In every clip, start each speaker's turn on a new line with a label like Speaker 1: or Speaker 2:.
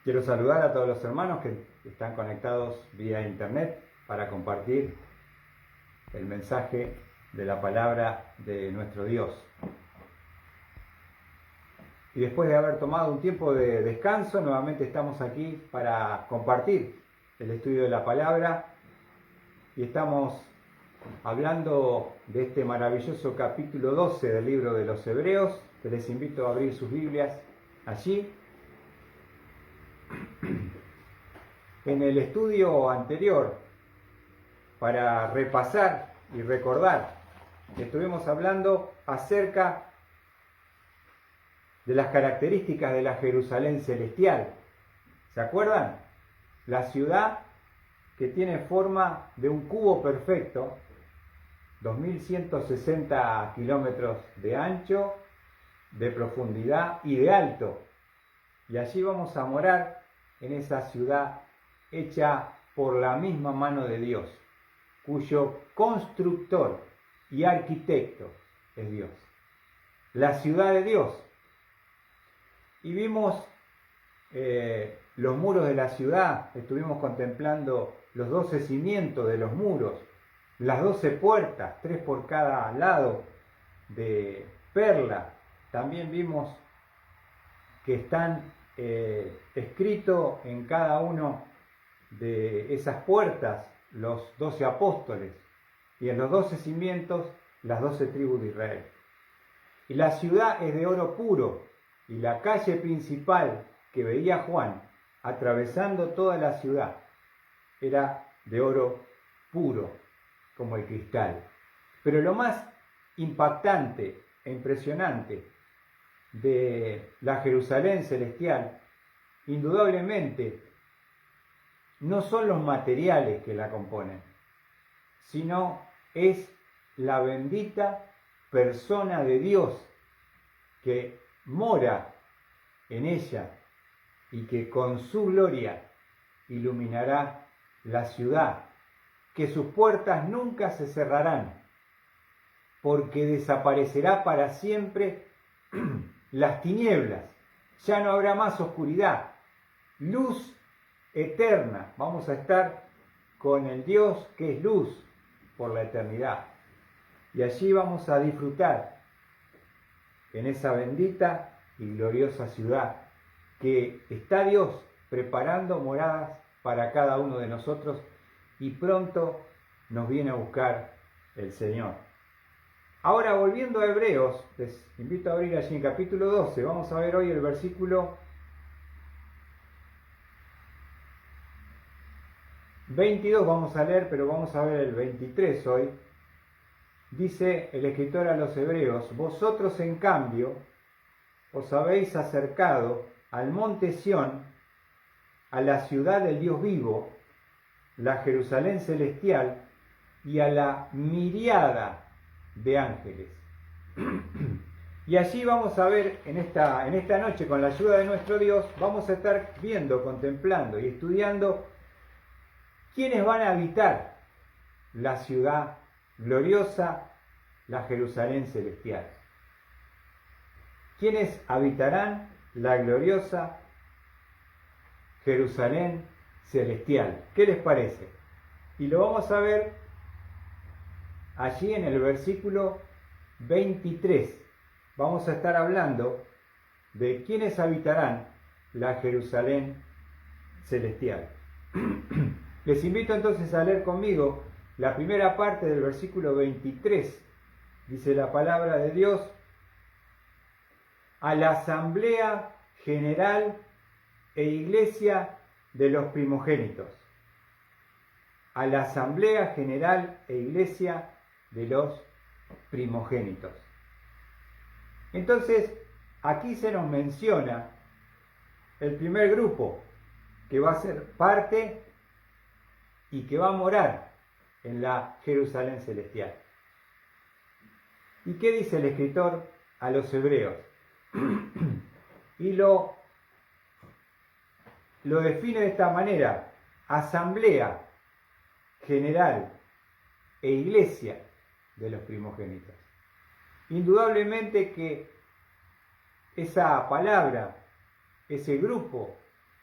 Speaker 1: Quiero saludar a todos los hermanos que están conectados vía internet para compartir el mensaje de la palabra de nuestro Dios. Y después de haber tomado un tiempo de descanso, nuevamente estamos aquí para compartir el estudio de la palabra y estamos hablando de este maravilloso capítulo 12 del libro de los Hebreos, que les invito a abrir sus Biblias allí. En el estudio anterior, para repasar y recordar, estuvimos hablando acerca de las características de la Jerusalén celestial. ¿Se acuerdan? La ciudad que tiene forma de un cubo perfecto, 2160 kilómetros de ancho, de profundidad y de alto. Y allí vamos a morar en esa ciudad hecha por la misma mano de Dios, cuyo constructor y arquitecto es Dios. La ciudad de Dios. Y vimos los muros de la ciudad, estuvimos contemplando los 12 cimientos de los muros, las 12 puertas, 3 por cada lado de perla. También vimos que están escritos en cada uno de esas puertas los 12 apóstoles y en los 12 cimientos las 12 tribus de Israel. Y la ciudad es de oro puro y la calle principal que veía Juan atravesando toda la ciudad era de oro puro como el cristal. Pero lo más impactante e impresionante de la Jerusalén celestial, indudablemente, no son los materiales que la componen, sino es la bendita persona de Dios que mora en ella y que con su gloria iluminará la ciudad, que sus puertas nunca se cerrarán, porque desaparecerá para siempre las tinieblas, ya no habrá más oscuridad, luz eterna, vamos a estar con el Dios que es luz por la eternidad. Y allí vamos a disfrutar en esa bendita y gloriosa ciudad que está Dios preparando moradas para cada uno de nosotros y pronto nos viene a buscar el Señor. Ahora, volviendo a Hebreos, les invito a abrir allí en capítulo 12, vamos a ver hoy el versículo 22, vamos a leer, pero vamos a ver el 23 hoy. Dice el escritor a los Hebreos: vosotros en cambio os habéis acercado al monte Sión, a la ciudad del Dios vivo, la Jerusalén celestial, y a la miriada de ángeles. Y allí vamos a ver en esta noche, con la ayuda de nuestro Dios, vamos a estar viendo, contemplando y estudiando quiénes van a habitar la ciudad gloriosa, la Jerusalén celestial. ¿Quiénes habitarán la gloriosa Jerusalén celestial? ¿Qué les parece? Y lo vamos a ver allí en el versículo 23. Vamos a estar hablando de quiénes habitarán la Jerusalén celestial. Les invito entonces a leer conmigo la primera parte del versículo 23. Dice la palabra de Dios: a la asamblea general e iglesia de los primogénitos. A la asamblea general e iglesia de los primogénitos. Entonces, aquí se nos menciona el primer grupo que va a ser parte y que va a morar en la Jerusalén celestial. ¿Y qué dice el escritor a los Hebreos? Y lo define de esta manera: asamblea general e iglesia de los primogénitos. Indudablemente que esa palabra, ese grupo,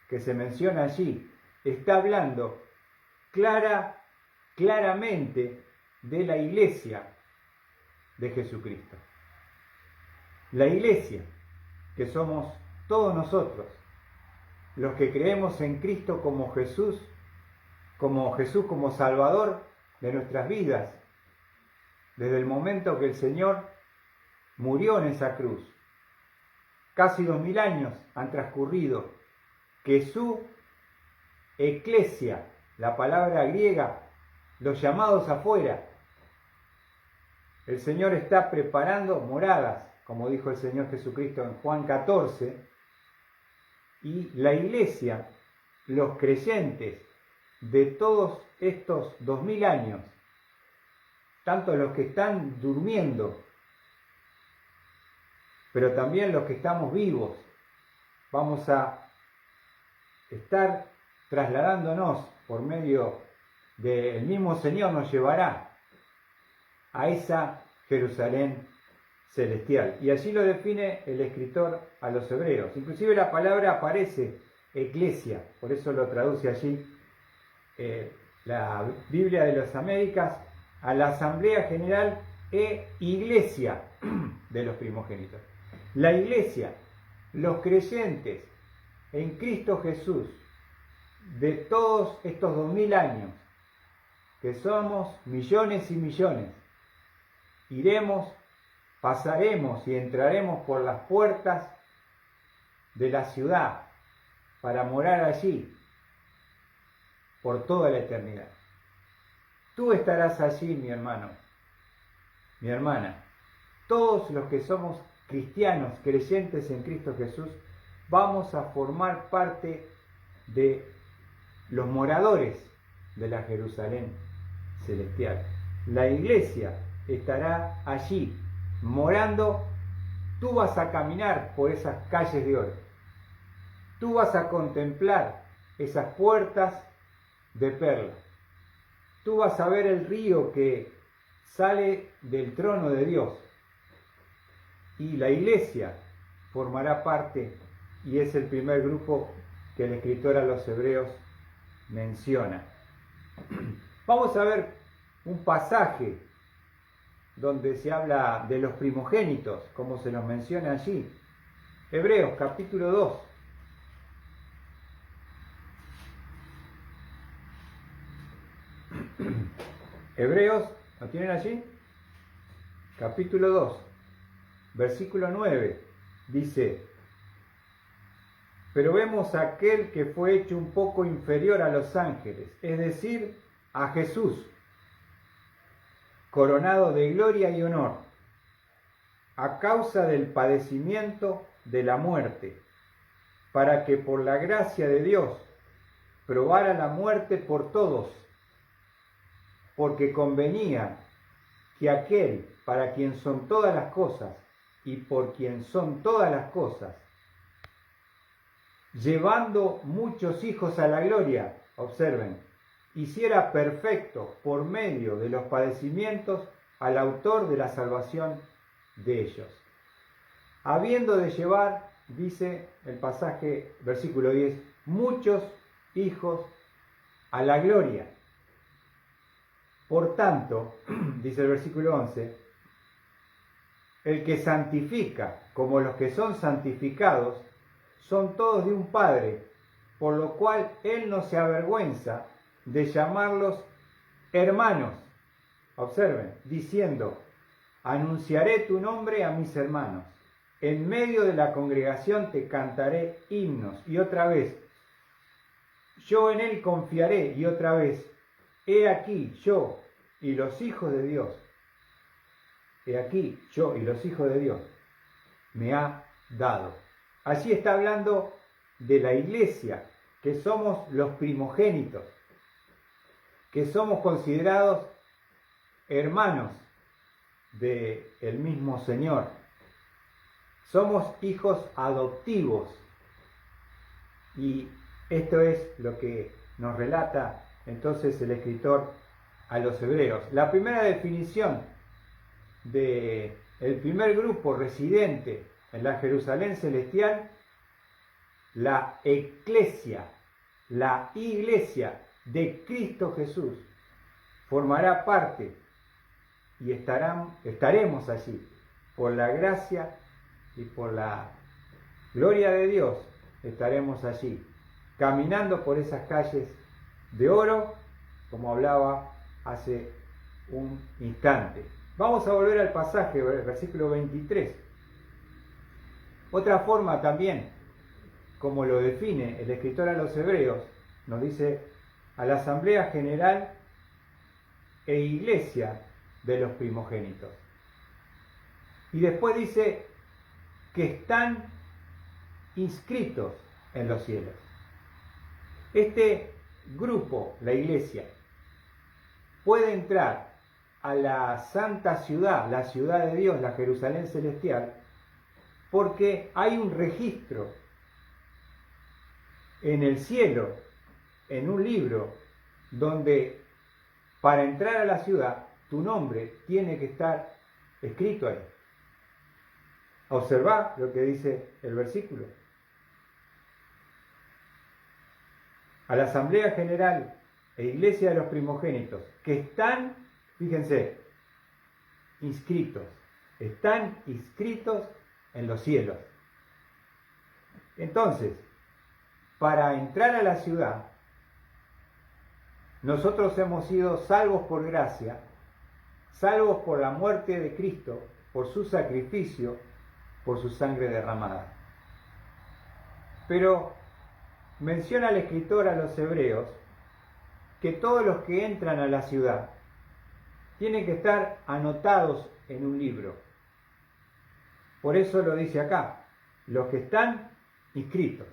Speaker 1: que se menciona allí está hablando claramente de la iglesia de Jesucristo. La iglesia, que somos todos nosotros, los que creemos en Cristo como Jesús como Salvador de nuestras vidas, desde el momento que el Señor murió en esa cruz. Casi 2000 años han transcurrido que su eclesia, la palabra griega, los llamados afuera, el Señor está preparando moradas, como dijo el Señor Jesucristo en Juan 14, y la iglesia, los creyentes de todos estos 2000 años, tanto los que están durmiendo, pero también los que estamos vivos, vamos a estar trasladándonos por medio del mismo Señor, nos llevará a esa Jerusalén celestial. Y allí lo define el escritor a los hebreos. Inclusive la palabra aparece, eclesia, por eso lo traduce allí la Biblia de las Américas, a la Asamblea General e Iglesia de los primogénitos. La iglesia, los creyentes en Cristo Jesús, de todos estos 2000 años, que somos millones y millones, pasaremos y entraremos por las puertas de la ciudad para morar allí por toda la eternidad. Tú estarás allí, mi hermano, mi hermana. Todos los que somos cristianos, creyentes en Cristo Jesús, vamos a formar parte de los moradores de la Jerusalén celestial. La iglesia estará allí, morando. Tú vas a caminar por esas calles de oro. Tú vas a contemplar esas puertas de perla. Tú vas a ver el río que sale del trono de Dios. Y la iglesia formará parte, y es el primer grupo que el escritor a los hebreos menciona. Vamos a ver un pasaje donde se habla de los primogénitos, como se nos menciona allí. Hebreos capítulo 2. Hebreos, ¿lo tienen allí? Capítulo 2, versículo 9, dice: pero vemos a aquel que fue hecho un poco inferior a los ángeles, es decir, a Jesús, coronado de gloria y honor, a causa del padecimiento de la muerte, para que por la gracia de Dios probara la muerte por todos, porque convenía que aquel para quien son todas las cosas y por quien son todas las cosas, llevando muchos hijos a la gloria, observen, hiciera perfecto por medio de los padecimientos al autor de la salvación de ellos. Habiendo de llevar, dice el pasaje, versículo 10, muchos hijos a la gloria. Por tanto, dice el versículo 11, el que santifica como los que son santificados, son todos de un Padre, por lo cual Él no se avergüenza de llamarlos hermanos. Observen, diciendo, anunciaré tu nombre a mis hermanos. En medio de la congregación te cantaré himnos. Y otra vez, yo en Él confiaré. Y otra vez, he aquí yo y los hijos de Dios. He aquí yo y los hijos de Dios me ha dado. Allí está hablando de la iglesia, que somos los primogénitos, que somos considerados hermanos del mismo Señor. Somos hijos adoptivos. Y esto es lo que nos relata entonces el escritor a los hebreos. La primera definición del primer grupo residente en la Jerusalén celestial la eclesia, la iglesia de Cristo Jesús, formará parte y estaremos allí por la gracia y por la gloria de Dios. Estaremos allí caminando por esas calles de oro, como hablaba hace un instante. Vamos a volver al pasaje, versículo 23. Otra forma también, como lo define el escritor a los Hebreos, nos dice a la asamblea general e iglesia de los primogénitos. Y después dice que están inscritos en los cielos. Este grupo, la iglesia, puede entrar a la santa ciudad, la ciudad de Dios, la Jerusalén celestial, porque hay un registro en el cielo, en un libro, donde para entrar a la ciudad, tu nombre tiene que estar escrito ahí. Observá lo que dice el versículo. A la asamblea general e iglesia de los primogénitos, que están, fíjense, están inscritos en los cielos. Entonces, para entrar a la ciudad, nosotros hemos sido salvos por gracia, salvos por la muerte de Cristo, por su sacrificio, por su sangre derramada. Pero menciona el escritor a los hebreos que todos los que entran a la ciudad tienen que estar anotados en un libro. Por eso lo dice acá, los que están inscritos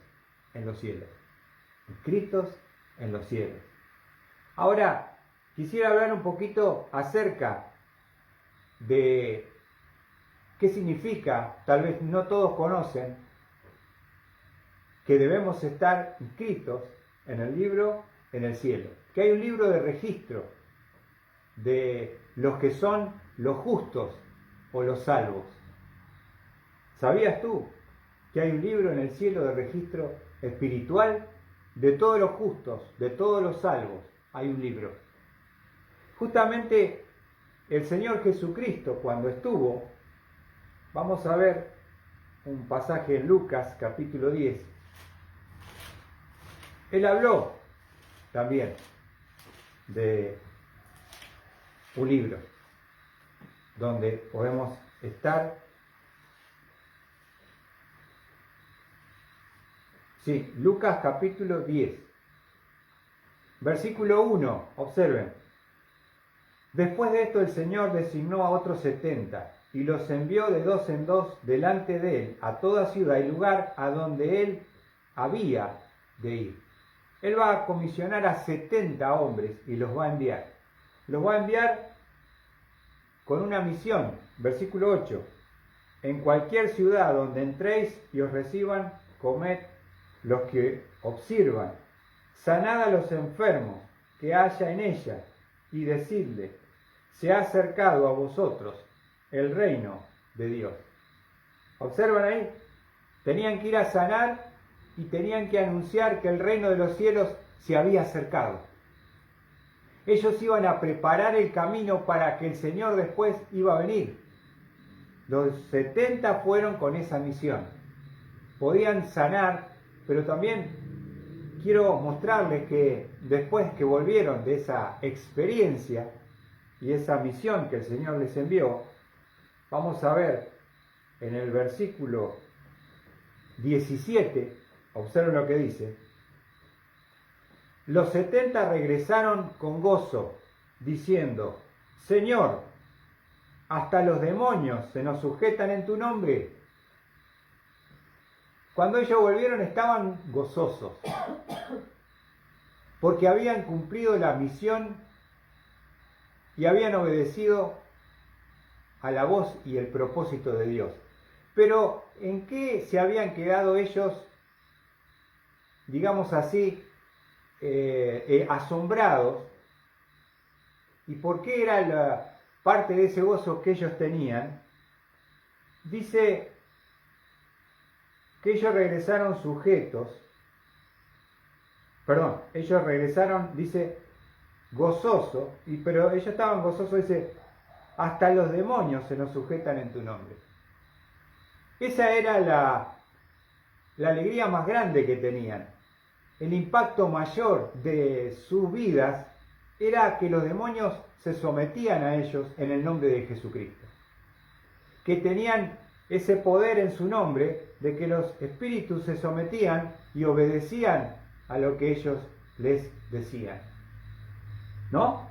Speaker 1: en los cielos. Inscritos en los cielos. Ahora, quisiera hablar un poquito acerca de qué significa, tal vez no todos conocen, que debemos estar inscritos en el libro en el cielo. Que hay un libro de registro de los que son los justos o los salvos. ¿Sabías tú que hay un libro en el cielo de registro espiritual de todos los justos, de todos los salvos? Hay un libro. Justamente el Señor Jesucristo, cuando estuvo, vamos a ver un pasaje en Lucas capítulo 10, Él habló también de un libro donde podemos estar. Sí, Lucas capítulo 10, versículo 1, observen. Después de esto el Señor designó a otros 70 y los envió de dos en dos delante de él a toda ciudad y lugar a donde él había de ir. Él va a comisionar a 70 hombres y los va a enviar. Los va a enviar con una misión, versículo 8. En cualquier ciudad donde entréis y os reciban, comed los que os sirvan. Sanad a los enfermos que haya en ella y decidle, se ha acercado a vosotros el reino de Dios. ¿Observan ahí? Tenían que ir a sanar y tenían que anunciar que el reino de los cielos se había acercado. Ellos iban a preparar el camino para que el Señor después iba a venir. Los 70 fueron con esa misión. Podían sanar, pero también quiero mostrarles que después que volvieron de esa experiencia y esa misión que el Señor les envió, vamos a ver en el versículo 17, observen lo que dice. Los 70 regresaron con gozo, diciendo, Señor, hasta los demonios se nos sujetan en tu nombre. Cuando ellos volvieron estaban gozosos, porque habían cumplido la misión y habían obedecido a la voz y el propósito de Dios. Pero ¿en qué se habían quedado ellos, digamos así, asombrados? ¿Y por qué era la parte de ese gozo que ellos tenían? Dice que ellos regresaron sujetos, ellos regresaron, dice, gozoso, pero ellos estaban gozosos, dice, hasta los demonios se nos sujetan en tu nombre. Esa era la alegría más grande que tenían. El impacto mayor de sus vidas era que los demonios se sometían a ellos en el nombre de Jesucristo. Que tenían ese poder en su nombre de que los espíritus se sometían y obedecían a lo que ellos les decían. ¿No?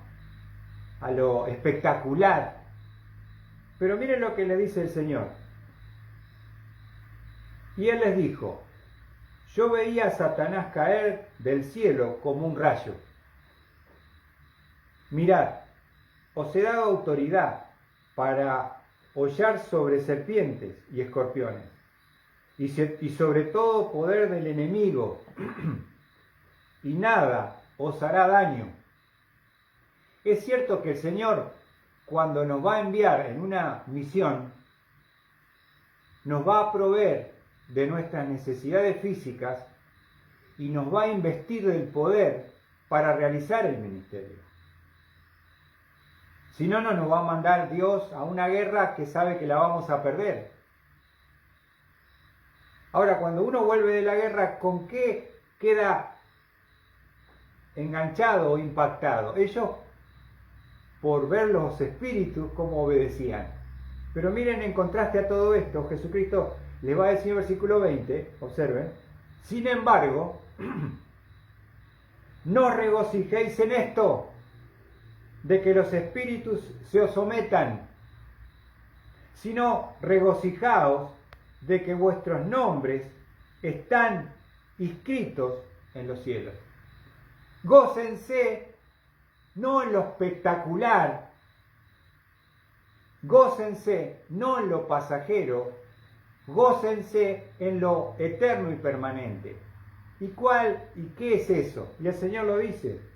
Speaker 1: A lo espectacular. Pero miren lo que le dice el Señor. Y Él les dijo, yo veía a Satanás caer del cielo como un rayo. Mirad, os he dado autoridad para hollar sobre serpientes y escorpiones, y sobre todo poder del enemigo, y nada os hará daño. Es cierto que el Señor, cuando nos va a enviar en una misión, nos va a proveer de nuestras necesidades físicas y nos va a investir del poder para realizar el ministerio. Si no, no nos va a mandar Dios a una guerra que sabe que la vamos a perder. Ahora, cuando uno vuelve de la guerra, ¿con qué queda enganchado o impactado? Ellos, por ver los espíritus, cómo obedecían. Pero miren, en contraste a todo esto, Jesucristo les va a decir en versículo 20, observen, sin embargo, no os regocijéis en esto, de que los espíritus se os sometan, sino regocijaos de que vuestros nombres están inscritos en los cielos. Gócense no en lo espectacular, gócense no en lo pasajero, gócense en lo eterno y permanente. ¿Y qué es eso? Y el Señor lo dice.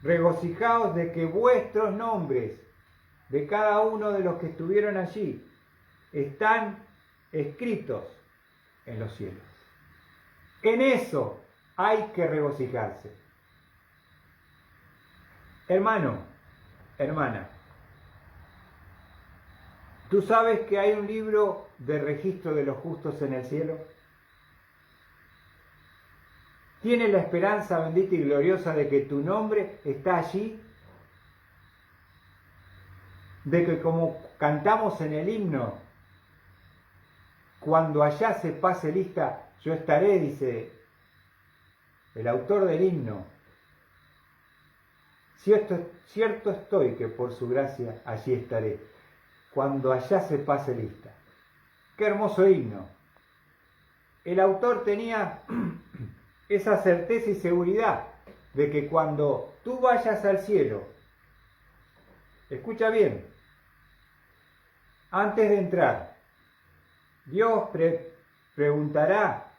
Speaker 1: Regocijaos de que vuestros nombres, de cada uno de los que estuvieron allí, están escritos en los cielos. En eso hay que regocijarse. Hermano, hermana, ¿tú sabes que hay un libro de registro de los justos en el cielo? ¿Tienes la esperanza bendita y gloriosa de que tu nombre está allí? De que, como cantamos en el himno, cuando allá se pase lista, yo estaré, dice el autor del himno. Cierto estoy que por su gracia allí estaré, cuando allá se pase lista. Qué hermoso himno. El autor tenía esa certeza y seguridad de que cuando tú vayas al cielo, escucha bien, antes de entrar, Dios preguntará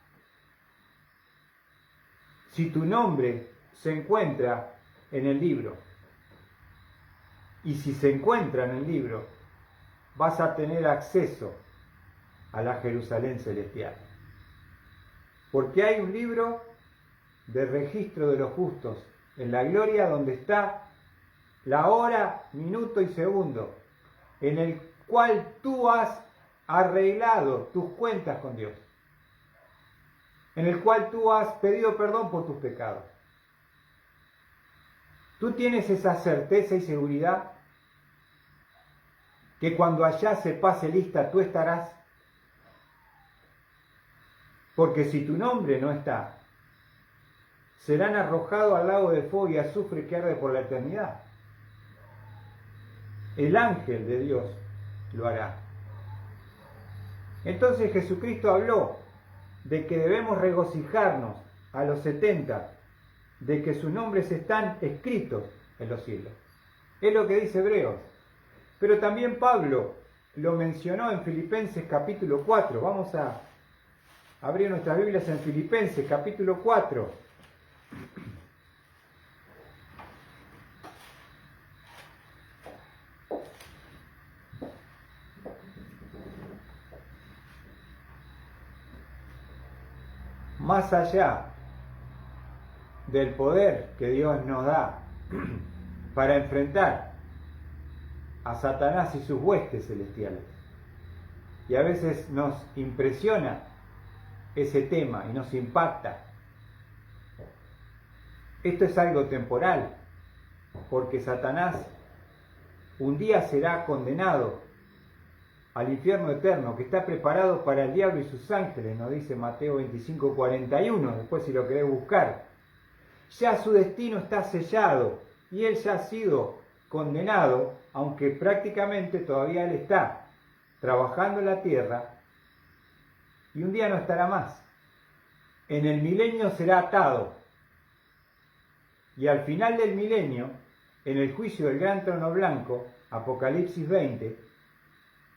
Speaker 1: si tu nombre se encuentra en el libro. Y si se encuentra en el libro, vas a tener acceso a la Jerusalén celestial. Porque hay un libro de registro de los justos en la gloria donde está la hora, minuto y segundo en el cual tú has arreglado tus cuentas con Dios, en el cual tú has pedido perdón por tus pecados. ¿Tú tienes esa certeza y seguridad que cuando allá se pase lista tú estarás? Porque si tu nombre no está, serán arrojados al lago de fuego y azufre que arde por la eternidad. El ángel de Dios lo hará. Entonces Jesucristo habló de que debemos regocijarnos a los 70, de que sus nombres están escritos en los cielos. Es lo que dice Hebreos. Pero también Pablo lo mencionó en Filipenses capítulo 4. Vamos a abrir nuestras Biblias en Filipenses capítulo 4. más allá del poder que Dios nos da para enfrentar a Satanás y sus huestes celestiales. Y a veces nos impresiona ese tema y nos impacta. Esto es algo temporal, porque Satanás un día será condenado al infierno eterno que está preparado para el diablo y sus ángeles, nos dice Mateo 25:41, después si lo querés buscar. Ya su destino está sellado y él ya ha sido condenado, aunque prácticamente todavía él está trabajando en la tierra y un día no estará más. En el milenio será atado y al final del milenio, en el juicio del gran trono blanco, Apocalipsis 20,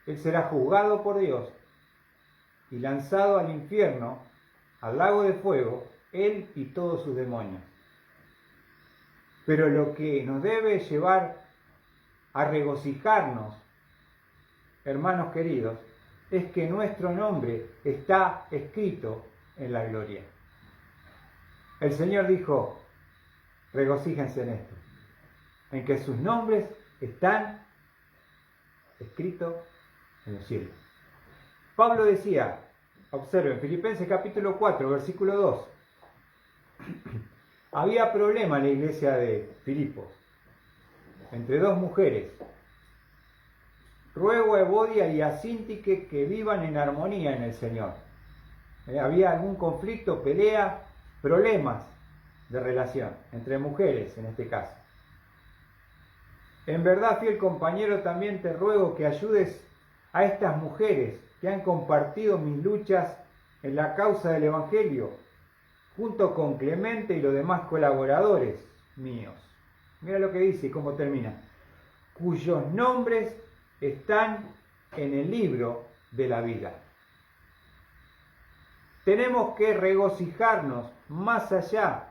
Speaker 1: él será juzgado por Dios y lanzado al infierno, al lago de fuego, él y todos sus demonios. Pero lo que nos debe llevar a regocijarnos, hermanos queridos, es que nuestro nombre está escrito en la gloria. El Señor dijo, regocíjense en esto, en que sus nombres están escritos en los cielos. Pablo decía, observen, Filipenses capítulo 4, versículo 2, había problema en la iglesia de Filipos, entre dos mujeres. Ruego a Evodia y a Síntique que vivan en armonía en el Señor. Había algún conflicto, pelea, problemas de relación, entre mujeres en este caso. En verdad, fiel compañero, también te ruego que ayudes a estas mujeres que han compartido mis luchas en la causa del Evangelio, junto con Clemente y los demás colaboradores míos. Mira lo que dice y cómo termina. Cuyos nombres están en el libro de la vida. Tenemos que regocijarnos más allá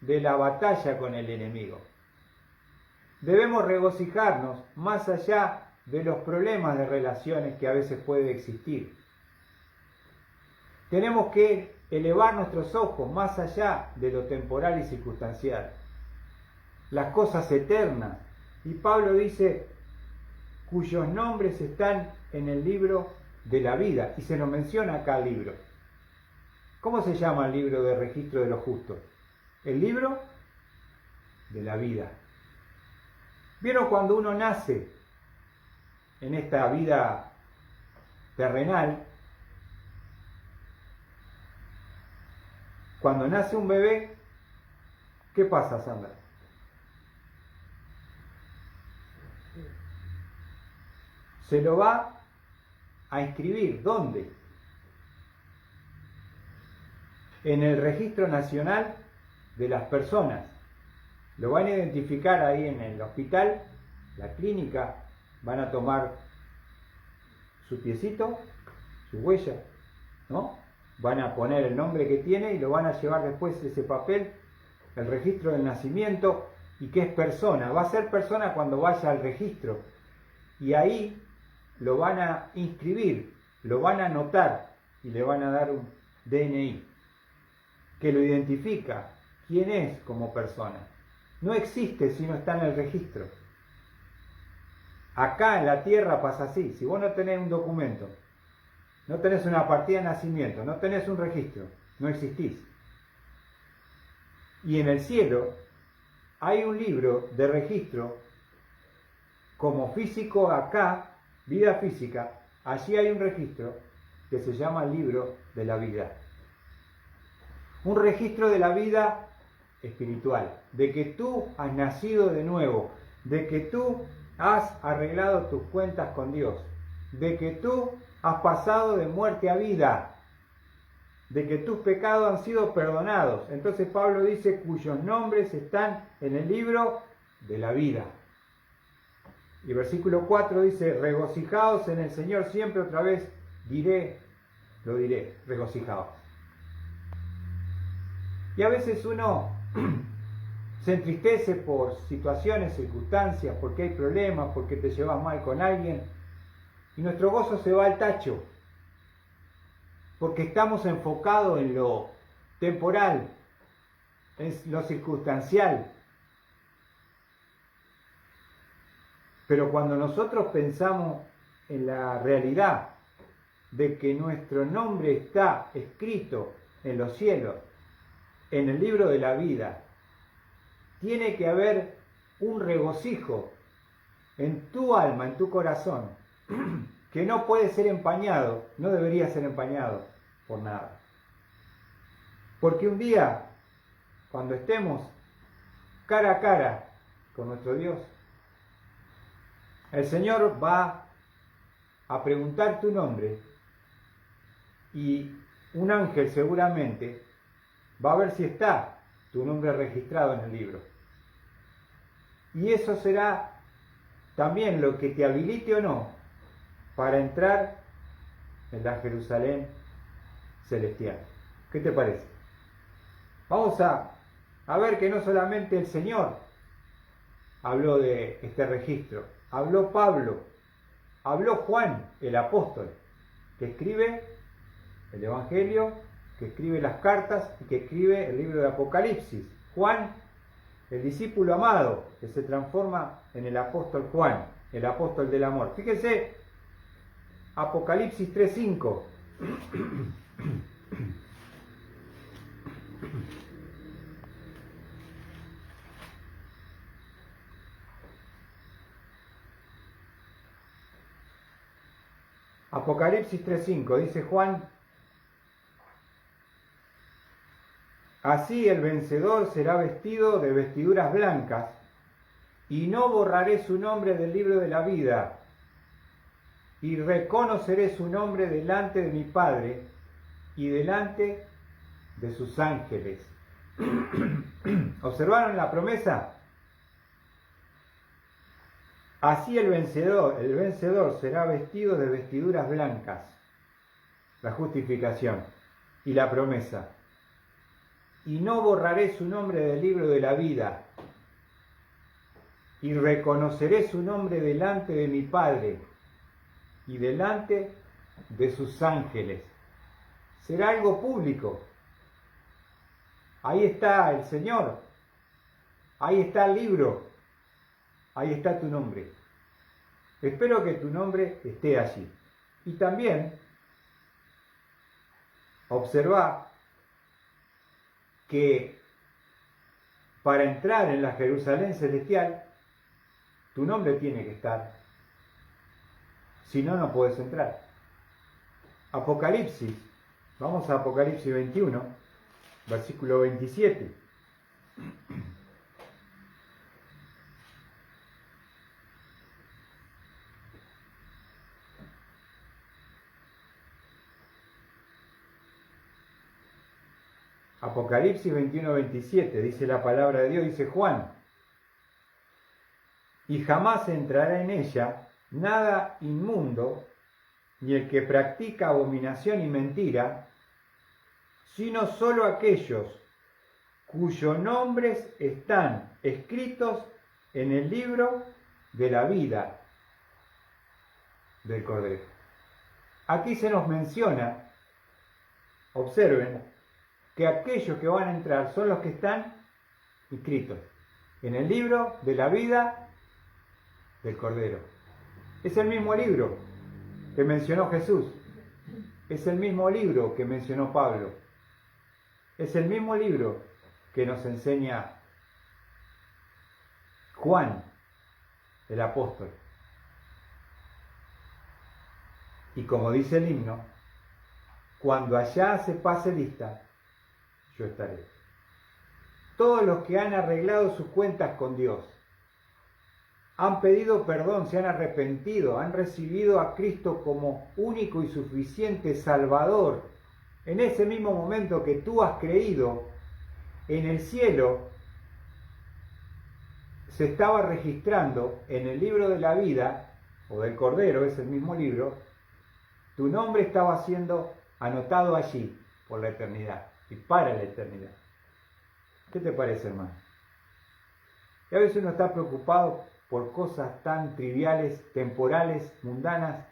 Speaker 1: de la batalla con el enemigo. Debemos regocijarnos más allá de los problemas de relaciones que a veces puede existir. Tenemos que elevar nuestros ojos más allá de lo temporal y circunstancial, las cosas eternas. Y Pablo dice, cuyos nombres están en el libro de la vida, y se nos menciona acá el libro. ¿Cómo se llama el libro de registro de los justos? El libro de la vida. ¿Vieron cuando uno nace en esta vida terrenal? Cuando nace un bebé, ¿qué pasa, Sandra? Se lo va a inscribir. ¿Dónde? En el registro nacional de las personas. Lo van a identificar ahí en el hospital, la clínica, van a tomar su piecito, su huella, ¿no? Van a poner el nombre que tiene y lo van a llevar después ese papel, el registro del nacimiento, y que es persona. Va a ser persona cuando vaya al registro. Y ahí lo van a inscribir, lo van a anotar y le van a dar un DNI que lo identifica quién es como persona. No existe si no está en el registro. Acá en la tierra pasa así. Si vos no tenés un documento, no tenés una partida de nacimiento, no tenés un registro, no existís. Y en el cielo hay un libro de registro como físico acá, vida física, allí hay un registro que se llama el libro de la vida. Un registro de la vida espiritual, de que tú has nacido de nuevo, de que tú has arreglado tus cuentas con Dios, de que tú has pasado de muerte a vida, de que tus pecados han sido perdonados. Entonces Pablo dice, cuyos nombres están en el libro de la vida. Y versículo 4 dice, regocijaos en el Señor siempre. Otra vez lo diré, regocijaos. Y a veces uno se entristece por situaciones, circunstancias, porque hay problemas, porque te llevas mal con alguien, y nuestro gozo se va al tacho. porque estamos enfocados en lo temporal, en lo circunstancial. Pero cuando nosotros pensamos en la realidad de que nuestro nombre está escrito en los cielos, en el libro de la vida, tiene que haber un regocijo en tu alma, en tu corazón, que no puede ser empañado, no debería ser empañado por nada. Porque un día, cuando estemos cara a cara con nuestro Dios, el Señor va a preguntar tu nombre y un ángel seguramente va a ver si está tu nombre registrado en el libro. Y eso será también lo que te habilite o no para entrar en la Jerusalén celestial. ¿Qué te parece? Vamos a ver que no solamente el Señor habló de este registro, habló Pablo, habló Juan, el apóstol, que escribe el Evangelio, que escribe las cartas y que escribe el libro de Apocalipsis. Juan, el discípulo amado, que se transforma en el apóstol Juan, el apóstol del amor. Fíjense, Apocalipsis 3:5. Apocalipsis 3:5, dice Juan: así el vencedor será vestido de vestiduras blancas, y no borraré su nombre del libro de la vida, y reconoceré su nombre delante de mi Padre y delante de sus ángeles. ¿Observaron la promesa? Así el vencedor será vestido de vestiduras blancas. La justificación y la promesa. Y no borraré su nombre del libro de la vida, y reconoceré su nombre delante de mi Padre y delante de sus ángeles. Será algo público. Ahí está el Señor, ahí está el libro, ahí está tu nombre. Espero que tu nombre esté allí. Y también observa que para entrar en la Jerusalén celestial, tu nombre tiene que estar. Si no, no puedes entrar. Apocalipsis, vamos a Apocalipsis 21, versículo 27. Apocalipsis 21, 27, dice la palabra de Dios, dice Juan: y jamás entrará en ella nada inmundo, ni el que practica abominación y mentira, sino solo aquellos cuyos nombres están escritos en el libro de la vida del Cordero. Aquí se nos menciona, observen, que aquellos que van a entrar son los que están inscritos en el libro de la vida del Cordero. Es el mismo libro que mencionó Jesús, es el mismo libro que mencionó Pablo, es el mismo libro que nos enseña Juan, el apóstol. Y como dice el himno, cuando allá se pase lista, yo estaré. Todos los que han arreglado sus cuentas con Dios, han pedido perdón, se han arrepentido, han recibido a Cristo como único y suficiente Salvador, en ese mismo momento que tú has creído, en el cielo se estaba registrando en el libro de la vida, o del Cordero, es el mismo libro, tu nombre estaba siendo anotado allí por la eternidad y para la eternidad. ¿Qué te parece, hermano? Y a veces uno está preocupado por cosas tan triviales, temporales, mundanas,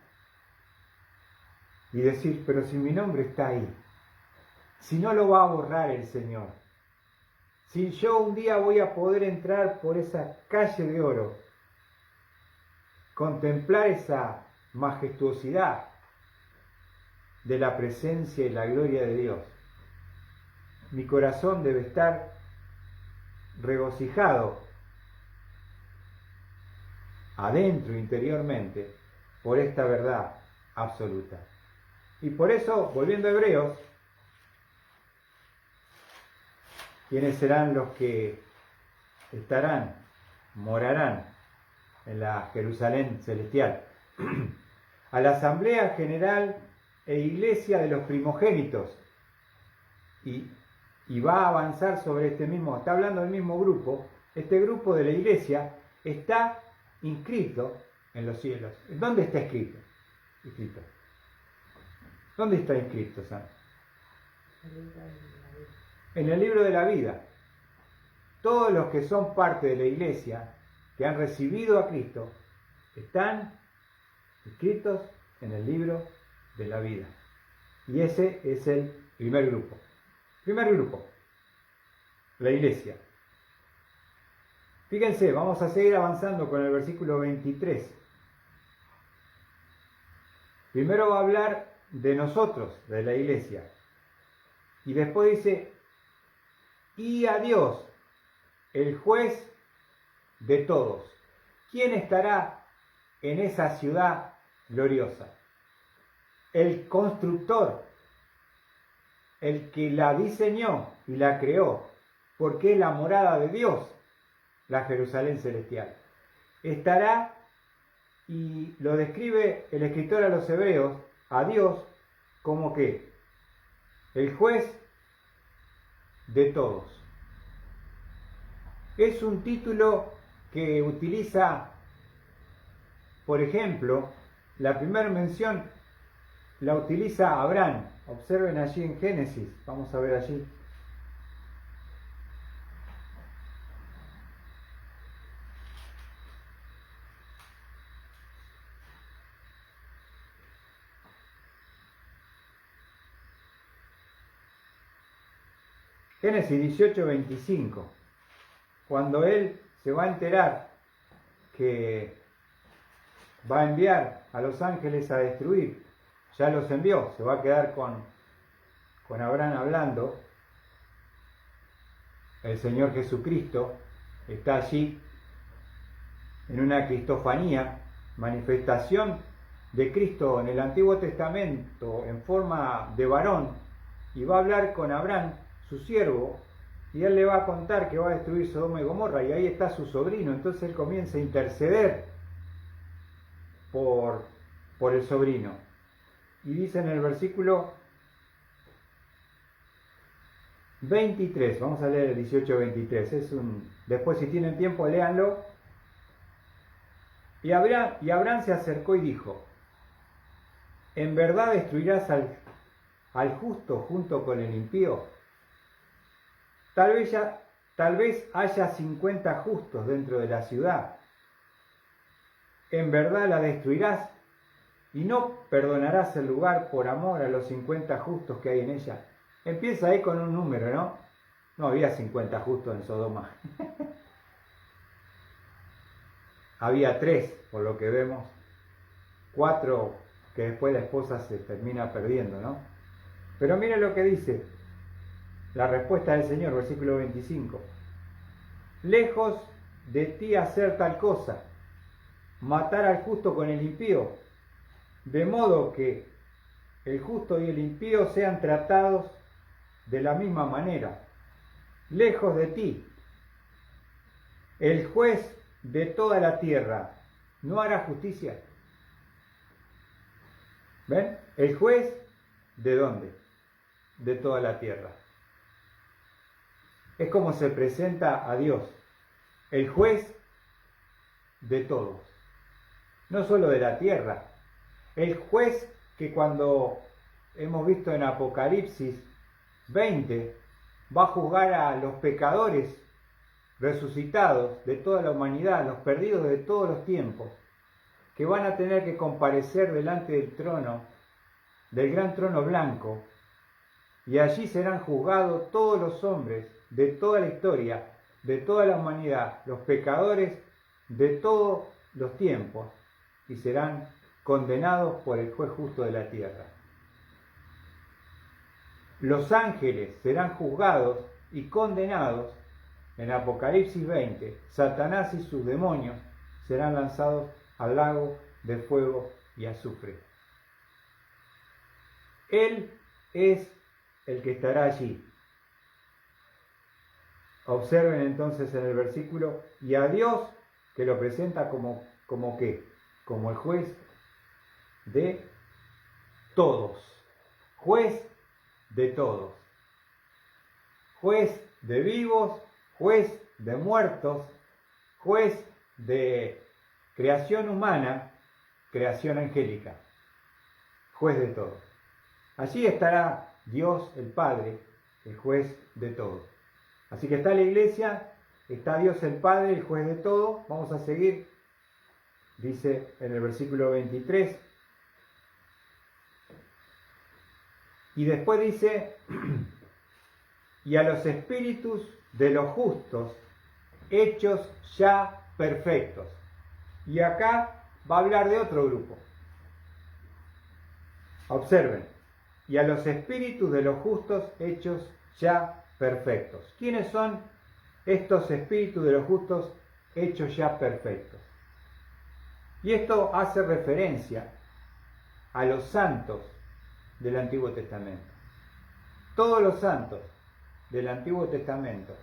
Speaker 1: y decir, pero si mi nombre está ahí, si no lo va a borrar el Señor, si yo un día voy a poder entrar por esa calle de oro, contemplar esa majestuosidad de la presencia y la gloria de Dios, mi corazón debe estar regocijado adentro, interiormente, por esta verdad absoluta. Y por eso, volviendo a Hebreos, ¿quiénes serán los que morarán en la Jerusalén celestial? A la Asamblea General e Iglesia de los primogénitos. Y va a avanzar sobre este mismo, está hablando del mismo grupo. Este grupo de la Iglesia está inscrito en los cielos. ¿Dónde está escrito? ¿Dónde está inscrito, San? En el libro de la vida. Todos los que son parte de la Iglesia, que han recibido a Cristo, están inscritos en el libro de la vida. Y ese es el primer grupo. Primer grupo, la Iglesia. Fíjense, vamos a seguir avanzando con el versículo 23. Primero va a hablar de nosotros, de la Iglesia. Y después dice, y a Dios, el juez de todos. ¿Quién estará en esa ciudad gloriosa? El constructor, el que la diseñó y la creó, porque es la morada de Dios, la Jerusalén celestial. Estará, y lo describe el escritor a los Hebreos, a Dios como que el juez de todos. Es un título que utiliza, por ejemplo, la primera mención la utiliza Abraham. Observen allí en Génesis, vamos a ver allí. Génesis 18:25. Cuando él se va a enterar que va a enviar a los ángeles a destruir, ya los envió, se va a quedar con Abraham hablando. El Señor Jesucristo está allí en una cristofanía, manifestación de Cristo en el Antiguo Testamento en forma de varón, y va a hablar con Abraham, su siervo, y él le va a contar que va a destruir Sodoma y Gomorra, y ahí está su sobrino. Entonces él comienza a interceder por el sobrino. Y dice en el versículo 23, vamos a leer el 18-23, después si tienen tiempo léanlo. Y Abraham se acercó y dijo, ¿en verdad destruirás al justo junto con el impío? Tal vez haya 50 justos dentro de la ciudad. ¿En verdad la destruirás y no perdonarás el lugar por amor a los 50 justos que hay en ella? Empieza ahí con un número, ¿no? No había 50 justos en Sodoma. Había 3, por lo que vemos. 4 que después la esposa se termina perdiendo, ¿no? Pero miren lo que dice la respuesta del Señor, versículo 25. Lejos de ti hacer tal cosa, matar al justo con el impío, de modo que el justo y el impío sean tratados de la misma manera. Lejos de ti, el juez de toda la tierra no hará justicia. ¿Ven? El juez, ¿de dónde? De toda la tierra. Es como se presenta a Dios, el juez de todos, no solo de la tierra, el juez que cuando hemos visto en Apocalipsis 20 va a juzgar a los pecadores resucitados de toda la humanidad, los perdidos de todos los tiempos, que van a tener que comparecer delante del trono del gran trono blanco, y allí serán juzgados todos los hombres de toda la historia, de toda la humanidad, los pecadores de todos los tiempos, y serán condenados por el juez justo de la tierra. Los ángeles serán juzgados y condenados en Apocalipsis 20. Satanás y sus demonios serán lanzados al lago de fuego y azufre. Él es el que estará allí. Observen entonces en el versículo, y a Dios que lo presenta como ¿qué? Como el juez de todos. Juez de todos. Juez de vivos, juez de muertos, juez de creación humana, creación angélica. Juez de todos. Allí estará Dios el Padre, el juez de todo. Así que está la iglesia, está Dios el Padre, el juez de todo. Vamos a seguir. Dice en el versículo 23. Y después dice, y a los espíritus de los justos, hechos ya perfectos. Y acá va a hablar de otro grupo. Observen. Y a los espíritus de los justos hechos ya perfectos. ¿Quiénes son estos espíritus de los justos hechos ya perfectos? Y esto hace referencia a los santos del Antiguo Testamento. Todos los santos del Antiguo Testamento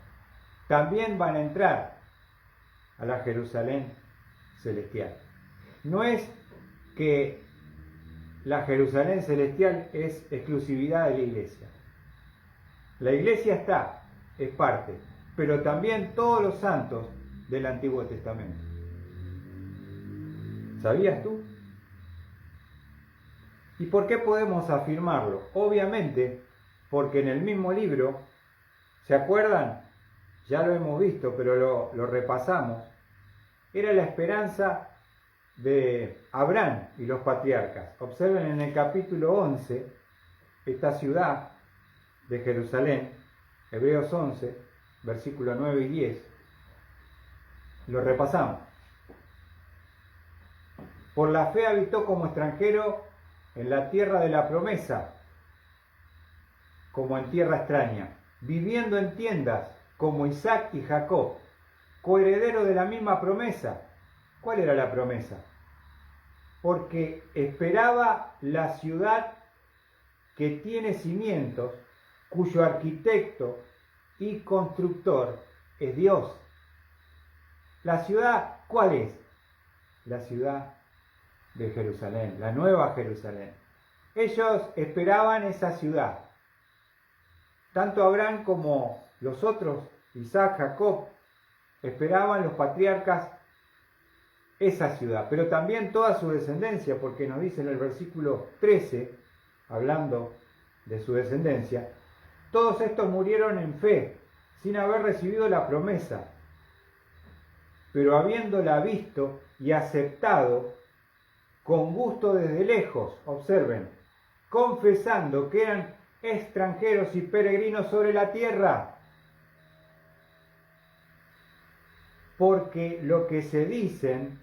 Speaker 1: también van a entrar a la Jerusalén celestial. No es que la Jerusalén celestial es exclusividad de la iglesia. La iglesia es parte, pero también todos los santos del Antiguo Testamento. ¿Sabías tú? ¿Y por qué podemos afirmarlo? Obviamente, porque en el mismo libro, ¿se acuerdan? Ya lo hemos visto, pero lo repasamos. Era la esperanza de Abraham y los patriarcas. Observen en el capítulo 11, esta ciudad de Jerusalén, Hebreos 11, versículos 9 y 10. Lo repasamos. Por la fe habitó como extranjero en la tierra de la promesa, como en tierra extraña, viviendo en tiendas como Isaac y Jacob, coherederos de la misma promesa. ¿Cuál era la promesa? Porque esperaba la ciudad que tiene cimientos, cuyo arquitecto y constructor es Dios. ¿La ciudad cuál es? La ciudad de Jerusalén, la nueva Jerusalén. Ellos esperaban esa ciudad. Tanto Abraham como los otros, Isaac, Jacob, esperaban los patriarcas esa ciudad, pero también toda su descendencia, porque nos dice en el versículo 13, hablando de su descendencia, todos estos murieron en fe, sin haber recibido la promesa, pero habiéndola visto y aceptado con gusto desde lejos, observen, confesando que eran extranjeros y peregrinos sobre la tierra. Porque lo que se dicen,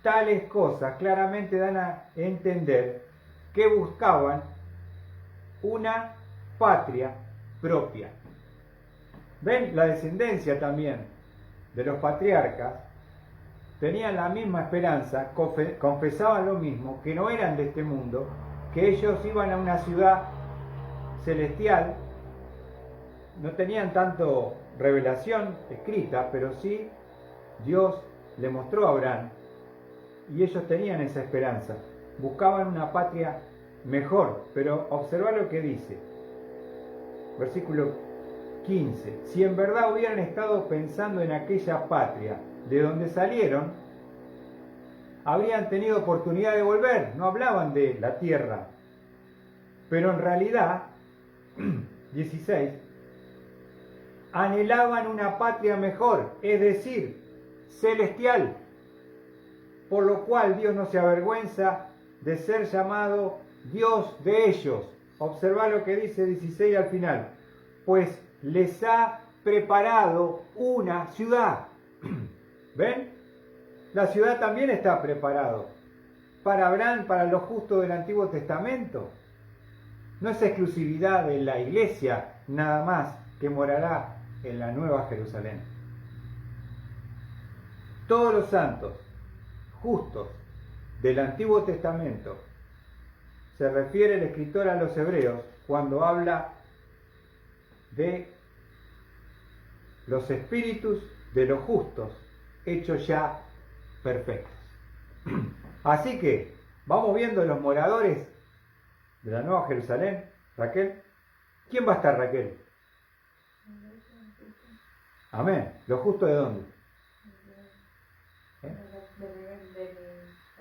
Speaker 1: tales cosas claramente dan a entender que buscaban una patria propia. ¿Ven? La descendencia también de los patriarcas tenían la misma esperanza, confesaban lo mismo, que no eran de este mundo, que ellos iban a una ciudad celestial. No tenían tanto revelación escrita, pero sí Dios le mostró a Abraham y ellos tenían esa esperanza. Buscaban una patria mejor, pero observa lo que dice. Versículo 15. Si en verdad hubieran estado pensando en aquella patria de donde salieron, habrían tenido oportunidad de volver. No hablaban de la tierra. Pero en realidad, 16, anhelaban una patria mejor, es decir, celestial, por lo cual Dios no se avergüenza de ser llamado Dios de ellos. Observa lo que dice 16 al final. Pues les ha preparado una ciudad. ¿Ven? La ciudad también está preparada. Para Abraham, para los justos del Antiguo Testamento. No es exclusividad de la iglesia, nada más, que morará en la Nueva Jerusalén. Todos los santos, justos, del Antiguo Testamento, se refiere el escritor a los hebreos cuando habla de los espíritus de los justos, hechos ya perfectos. Así que, vamos viendo los moradores de la Nueva Jerusalén. Raquel, ¿quién va a estar, Raquel? Amén. ¿Los justos de dónde?
Speaker 2: La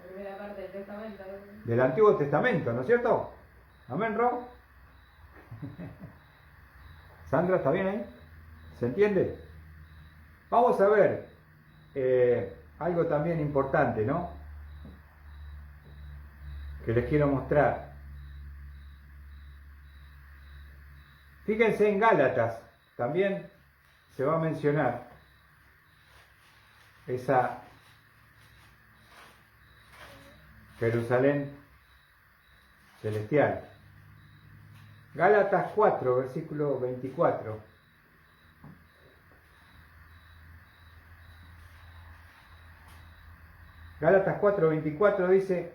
Speaker 2: primera parte del Testamento.
Speaker 1: Del Antiguo Testamento, ¿no es cierto? Amén, Rob. Sandra, ¿está bien ahí? ¿Se entiende? Vamos a ver algo también importante, ¿no? Que les quiero mostrar. Fíjense en Gálatas, también se va a mencionar esa Jerusalén celestial. Gálatas 4, versículo 24. Gálatas 4, 24 dice: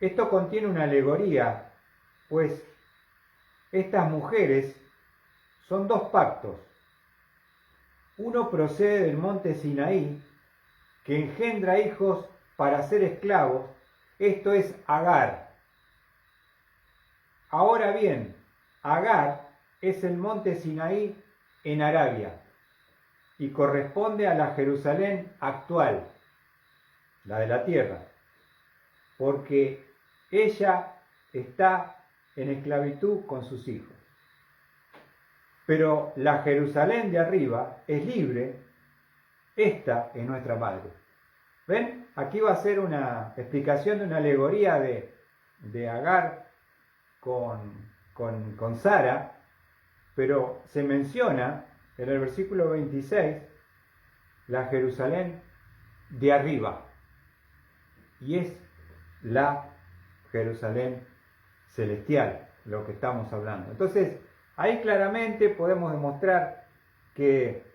Speaker 1: esto contiene una alegoría, pues estas mujeres son dos pactos. Uno procede del monte Sinaí, que engendra hijos para ser esclavos, esto es Agar. Ahora bien, Agar es el monte Sinaí en Arabia y corresponde a la Jerusalén actual, la de la tierra, porque ella está en esclavitud con sus hijos. Pero la Jerusalén de arriba es libre, esta es nuestra madre. ¿Ven? Aquí va a ser una explicación de una alegoría de Agar con Sara, pero se menciona en el versículo 26 la Jerusalén de arriba, y es la Jerusalén celestial lo que estamos hablando. Entonces, ahí claramente podemos demostrar que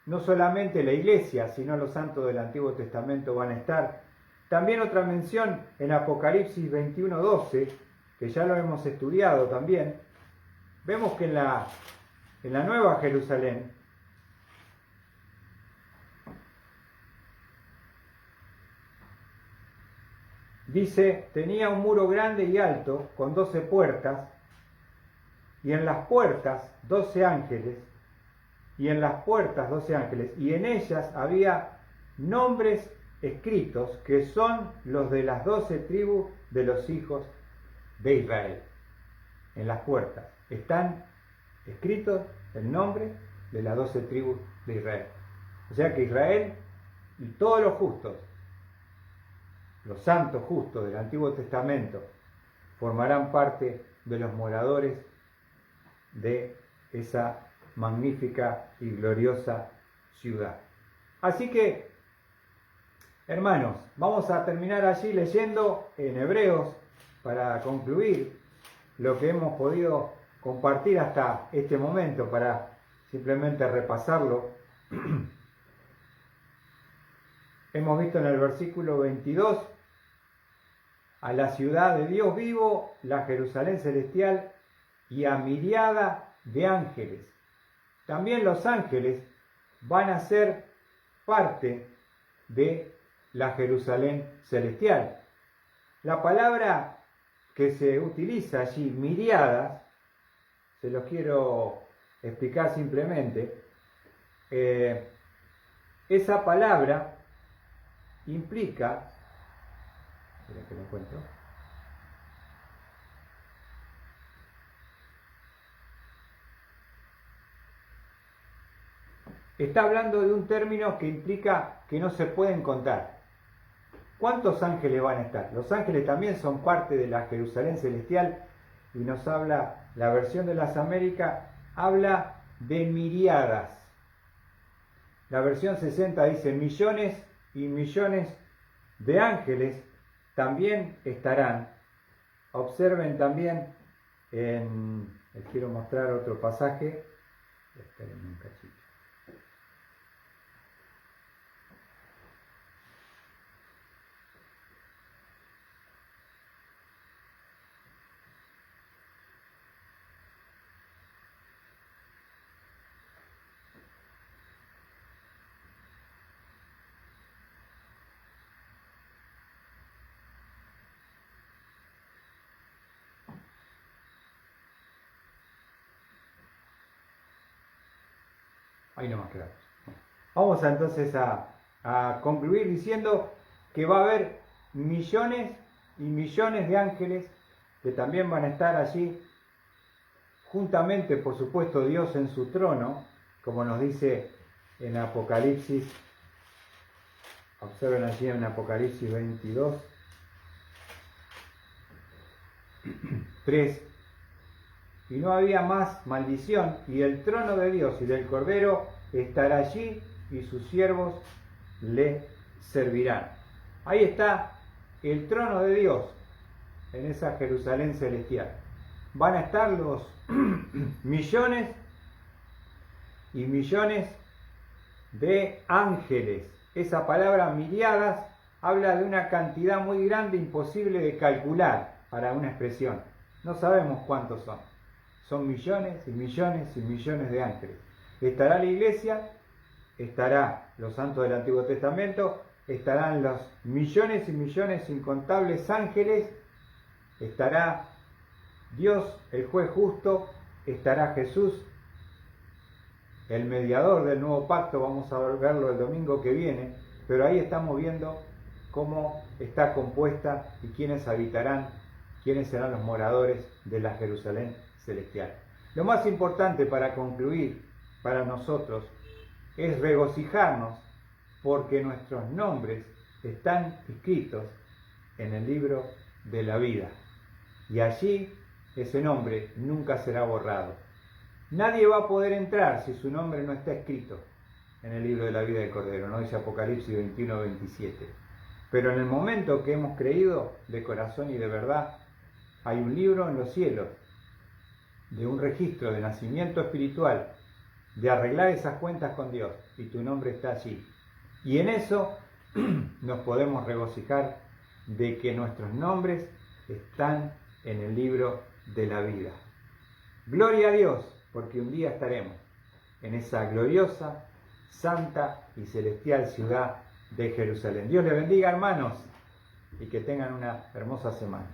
Speaker 1: no solamente la iglesia, sino los santos del Antiguo Testamento van a estar. También otra mención en Apocalipsis 21:12, que ya lo hemos estudiado también. Vemos que en la Nueva Jerusalén dice: tenía un muro grande y alto con 12 puertas, y en las puertas 12 ángeles, y en las puertas 12 ángeles, y en ellas había nombres escritos que son los de las 12 tribus de los hijos de Israel. En las puertas están escritos el nombre de las 12 tribus de Israel. O sea que Israel y todos los justos, los santos justos del Antiguo Testamento, formarán parte de los moradores de esa magnífica y gloriosa ciudad. Así que, hermanos, vamos a terminar allí leyendo en Hebreos para concluir lo que hemos podido compartir hasta este momento, para simplemente repasarlo. Hemos visto en el versículo 22 a la ciudad de Dios vivo, la Jerusalén celestial, y a miriada de ángeles. También los ángeles van a ser parte de la Jerusalén celestial. La palabra que se utiliza allí, miriadas, se los quiero explicar simplemente. Esa palabra implica, espera que lo encuentro, está hablando de un término que implica que no se pueden contar. ¿Cuántos ángeles van a estar? Los ángeles también son parte de la Jerusalén celestial y nos habla, la versión de las Américas, habla de miriadas. La versión 60 dice millones y millones de ángeles también estarán. Observen también, les quiero mostrar otro pasaje. Esperen un cachito. Ahí no más quedamos. Vamos entonces a concluir diciendo que va a haber millones y millones de ángeles que también van a estar allí, juntamente, por supuesto, Dios en su trono, como nos dice en Apocalipsis. Observen allí en Apocalipsis 22, 3. Y no había más maldición, y el trono de Dios y del Cordero estará allí, y sus siervos le servirán. Ahí está el trono de Dios en esa Jerusalén celestial. Van a estar los millones y millones de ángeles. Esa palabra miriadas habla de una cantidad muy grande, imposible de calcular para una expresión. No sabemos cuántos son. Son millones y millones y millones de ángeles. Estará la iglesia, estará los santos del Antiguo Testamento, estarán los millones y millones incontables ángeles, estará Dios, el juez justo, estará Jesús, el mediador del nuevo pacto. Vamos a verlo el domingo que viene, pero ahí estamos viendo cómo está compuesta y quiénes habitarán, quiénes serán los moradores de la Jerusalén celestial. Lo más importante para concluir para nosotros es regocijarnos porque nuestros nombres están escritos en el libro de la vida y allí ese nombre nunca será borrado. Nadie va a poder entrar si su nombre no está escrito en el libro de la vida del Cordero, ¿no? Dice Apocalipsis 21, 27. Pero en el momento que hemos creído de corazón y de verdad, hay un libro en los cielos de un registro de nacimiento espiritual, de arreglar esas cuentas con Dios, y tu nombre está allí. Y en eso nos podemos regocijar de que nuestros nombres están en el libro de la vida. Gloria a Dios, porque un día estaremos en esa gloriosa, santa y celestial ciudad de Jerusalén. Dios les bendiga, hermanos, y que tengan una hermosa semana.